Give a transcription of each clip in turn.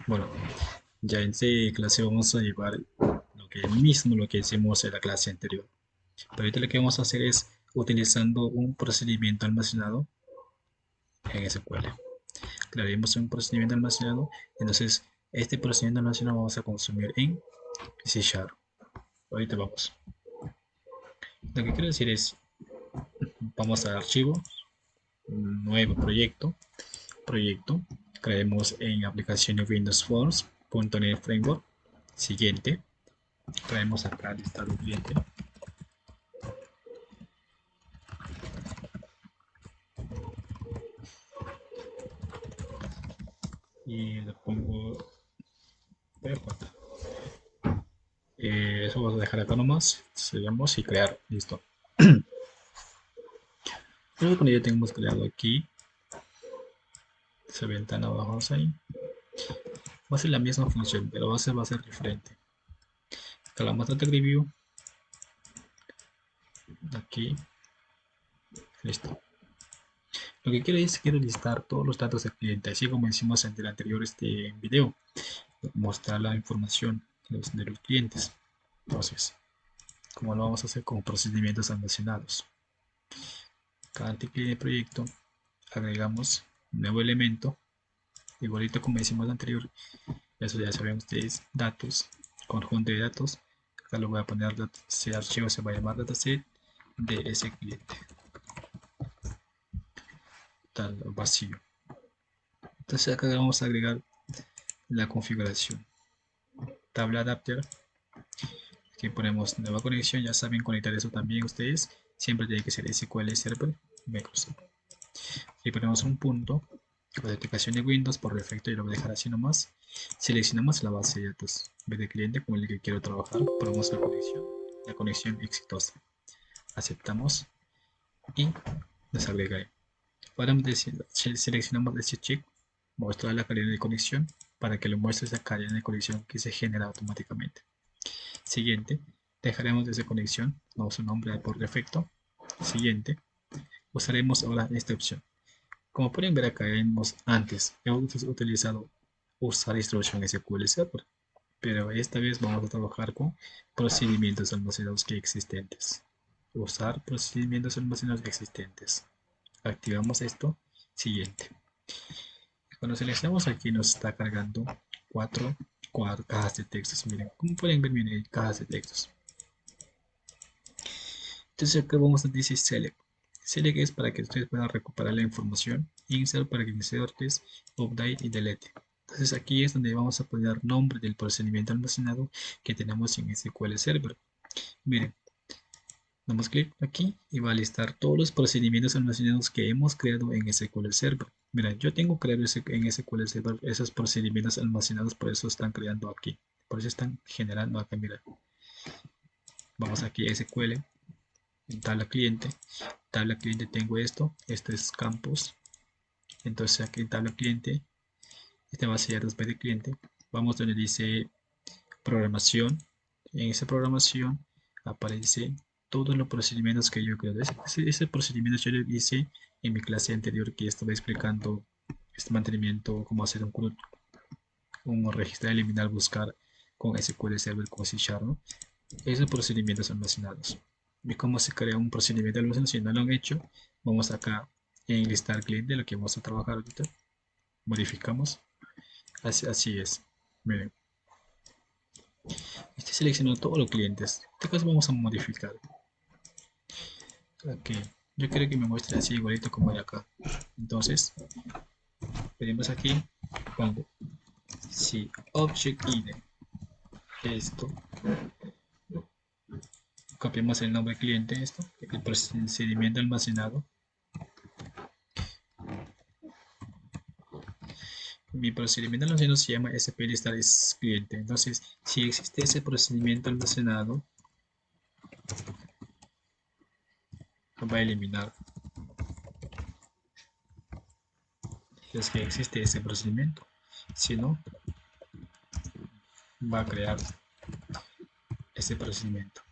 Bueno, ya en esta clase vamos a llevar lo que hicimos en la clase anterior. Pero ahorita lo que vamos a hacer es utilizando un procedimiento almacenado en SQL. Crearemos un procedimiento almacenado, entonces este procedimiento almacenado vamos a consumir en C Sharp. Ahorita vamos. Lo que quiero decir es, vamos a archivo, nuevo proyecto, creemos en aplicaciones Windows Forms.NET Framework. Siguiente, traemos acá listado cliente y le pongo PJ. Eso vamos a dejar acá nomás. Seguimos y crear. Listo. Luego cuando ya tengamos creado aquí, esa ventana abajo ahí, va a ser la misma función, pero va a ser diferente. Acá la más de review, aquí, listo. Lo que quiero es quiero listar todos los datos del cliente, así como hicimos en el anterior video, mostrar la información de los clientes. Entonces, como lo vamos a hacer con procedimientos almacenados. Cada cliente proyecto agregamos un nuevo elemento, igualito como hicimos el anterior. Eso ya saben ustedes, datos, conjunto de datos. Acá lo voy a poner, ese archivo se va a llamar dataset de ese cliente, tal vacío. Entonces acá vamos a agregar la configuración. Tabla adapter, aquí ponemos nueva conexión, ya saben conectar eso también ustedes. Siempre tiene que ser SQL Server Microsoft. Aquí ponemos un punto, la aplicación de Windows por defecto, yo lo voy a dejar así nomás. Seleccionamos la base de datos de cliente con el que quiero trabajar, ponemos la conexión exitosa. Aceptamos y nos agrega. Ahora seleccionamos este check, mostrar la cadena de conexión para que le muestre esa cadena de conexión que se genera automáticamente. Siguiente, dejaremos esa conexión, damos un nombre por defecto. Siguiente, usaremos ahora esta opción. Como pueden ver acá, hemos utilizado usar instrucción SQL Server, pero esta vez vamos a trabajar con procedimientos almacenados que existentes. Usar procedimientos almacenados existentes. Activamos esto. Siguiente. Cuando seleccionamos aquí nos está cargando cuatro cajas de textos. Miren, como pueden ver, miren, cajas de textos. Entonces acá vamos a decir select. Select es para que ustedes puedan recuperar la información. Insert para que insertes, update y delete. Entonces aquí es donde vamos a poner nombre del procedimiento almacenado que tenemos en SQL Server. Miren, damos clic aquí y va a listar todos los procedimientos almacenados que hemos creado en SQL Server. Mira, yo tengo creado en SQL Server esos procedimientos almacenados, por eso están creando aquí. Por eso están generando acá, mira. Vamos aquí a SQL, en tabla cliente tengo esto es campus. Entonces aquí en tabla cliente, este va a ser 2B de cliente. Vamos donde dice programación. En esa programación aparece todos los procedimientos que yo creo. Ese procedimiento yo lo hice en mi clase anterior que estaba explicando este mantenimiento, cómo hacer un registrar, eliminar, buscar con SQL Server con C Sharp, ¿no? Esos procedimientos almacenados. Y cómo se crea un procedimiento almacenado. Si no lo han hecho, vamos acá en listar cliente, lo que vamos a trabajar ahorita. Modificamos. Así es. Miren, estoy seleccionando todos los clientes. En este caso vamos a modificar. Ok, yo quiero que me muestre así igualito como era acá. Entonces, pedimos aquí, pongo si object id esto, copiamos el nombre cliente, el procedimiento almacenado. Mi procedimiento almacenado se llama splistar cliente. Entonces, si existe ese procedimiento almacenado, lo va a eliminar. Es que existe ese procedimiento. Si no, va a crear ese procedimiento.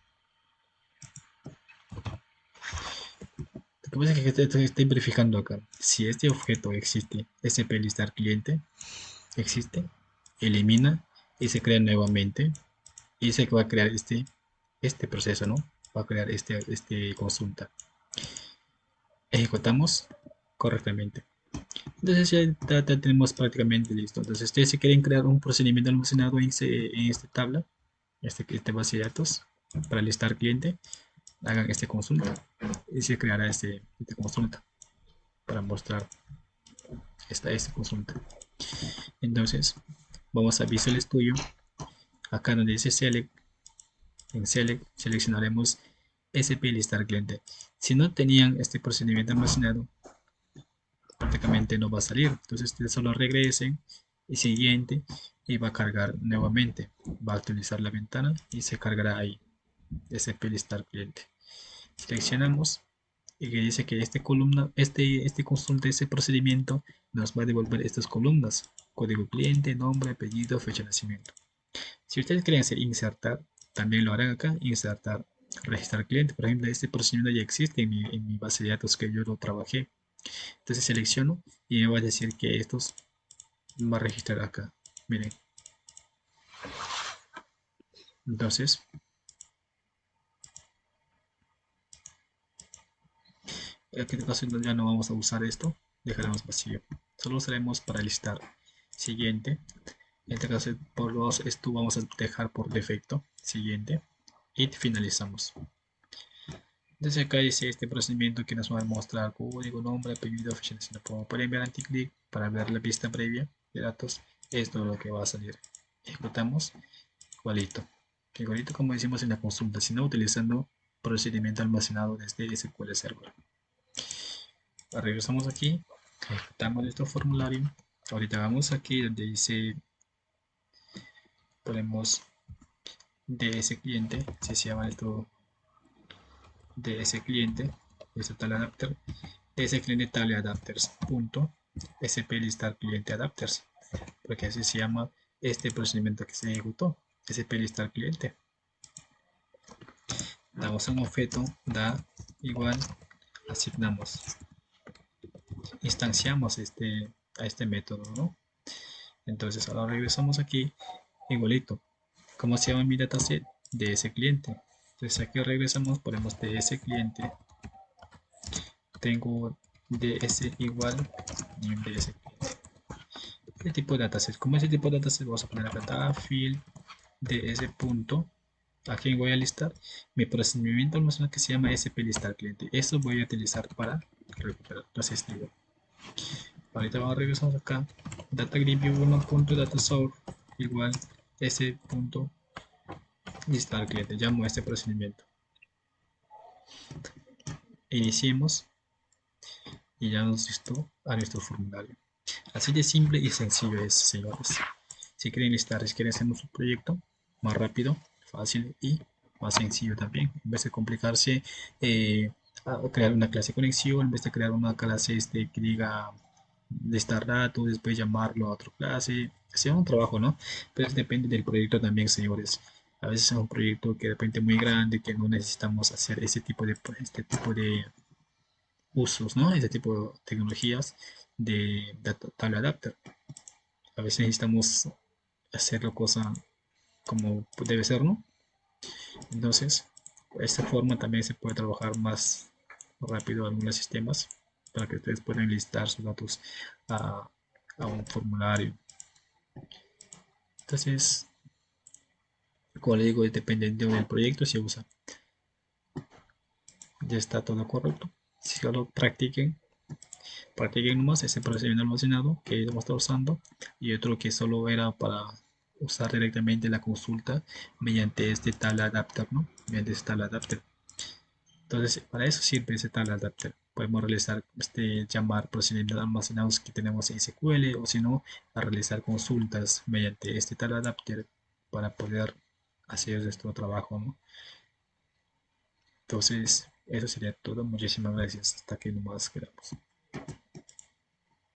Lo que pasa es que estoy verificando acá. Si este objeto existe, splistar cliente existe, elimina y se crea nuevamente y se va a crear este proceso, ¿no? Va a crear este consulta. Ejecutamos correctamente. Entonces ya tenemos prácticamente listo. Entonces ustedes si quieren crear un procedimiento almacenado en esta tabla, este base de datos para listar cliente, hagan este consulta y se creará este consulta para mostrar esta consulta. Entonces vamos a Visual Studio, acá donde dice Select, en Select seleccionaremos SP listar cliente. Si no tenían este procedimiento almacenado, prácticamente no va a salir. Entonces ustedes solo regresen y siguiente y va a cargar nuevamente. Va a actualizar la ventana y se cargará ahí. SP listar cliente. Seleccionamos y que dice que este consulta, este procedimiento nos va a devolver estas columnas: código cliente, nombre, apellido, fecha de nacimiento. Si ustedes quieren hacer insertar, también lo harán acá: insertar, registrar cliente. Por ejemplo, este procedimiento ya existe en mi base de datos que yo lo trabajé. Entonces selecciono y me va a decir que estos va a registrar acá. Miren. Entonces, en este caso ya no vamos a usar esto. Dejaremos vacío. Solo usaremos para listar. Siguiente. En este caso, por los esto vamos a dejar por defecto. Siguiente. Y finalizamos. Entonces acá dice este procedimiento que nos va a mostrar código, nombre, apellido, fecha de nacimiento. Como pueden ver, anti-clic para ver la vista previa de datos. Esto es lo que va a salir. Ejecutamos. Igualito. Igualito como decimos en la consulta, sino utilizando procedimiento almacenado desde SQL Server. Regresamos aquí, ejecutamos nuestro formulario. Ahorita vamos aquí donde dice, ponemos DS cliente, si se llama esto DS cliente, esto tal adapter, DS cliente tal adapters, punto, sp listar cliente adapters, porque así se llama este procedimiento que se ejecutó, sp listar cliente. Damos un objeto, da igual, asignamos, instanciamos a este método, ¿no? Entonces ahora regresamos aquí, igualito, ¿cómo se llama mi dataset? De ese cliente. Entonces aquí regresamos, ponemos de ese cliente, tengo ds igual y un ds cliente. El tipo de dataset, como ese tipo de dataset, vamos a poner acá data field de ese punto. ¿A quién voy a listar? Mi procedimiento almacenado que se llama sp listar cliente. Eso voy a utilizar para recuperar. Entonces digo, ahorita vamos a regresar acá, data grid 1.datasource igual s punto listar cliente. Llamo a este procedimiento. Iniciemos y ya nos listó a nuestro formulario. Así de simple y sencillo es, señores. Si quieren listar, si quieren hacer un proyecto más rápido, fácil y más sencillo también, en vez de complicarse a crear una clase de conexión, en vez de crear una clase que diga listar datos, después llamarlo a otra clase, sea un trabajo, ¿no? Pero depende del proyecto también, señores. A veces es un proyecto que de repente muy grande, que no necesitamos hacer este tipo de usos, ¿no? Ese tipo de tecnologías de tabla adapter. A veces necesitamos hacerlo cosa como debe ser, ¿no? Entonces, de esta forma también se puede trabajar más rápido algunos sistemas para que ustedes puedan listar sus datos a, a un formulario. Entonces, como le digo, dependiendo del proyecto se usa. Ya está todo correcto. Si solo practiquen nomás ese procedimiento almacenado que vamos a estar usando, y otro que solo era para usar directamente la consulta mediante este tal adapter, ¿no? Mediante este tal adapter. Entonces, para eso sirve ese tal adapter. Podemos realizar llamar procedimientos almacenados que tenemos en SQL, o si no, a realizar consultas mediante este tal adapter para poder hacer nuestro trabajo, ¿no? Entonces, eso sería todo. Muchísimas gracias. Hasta aquí nomás quedamos.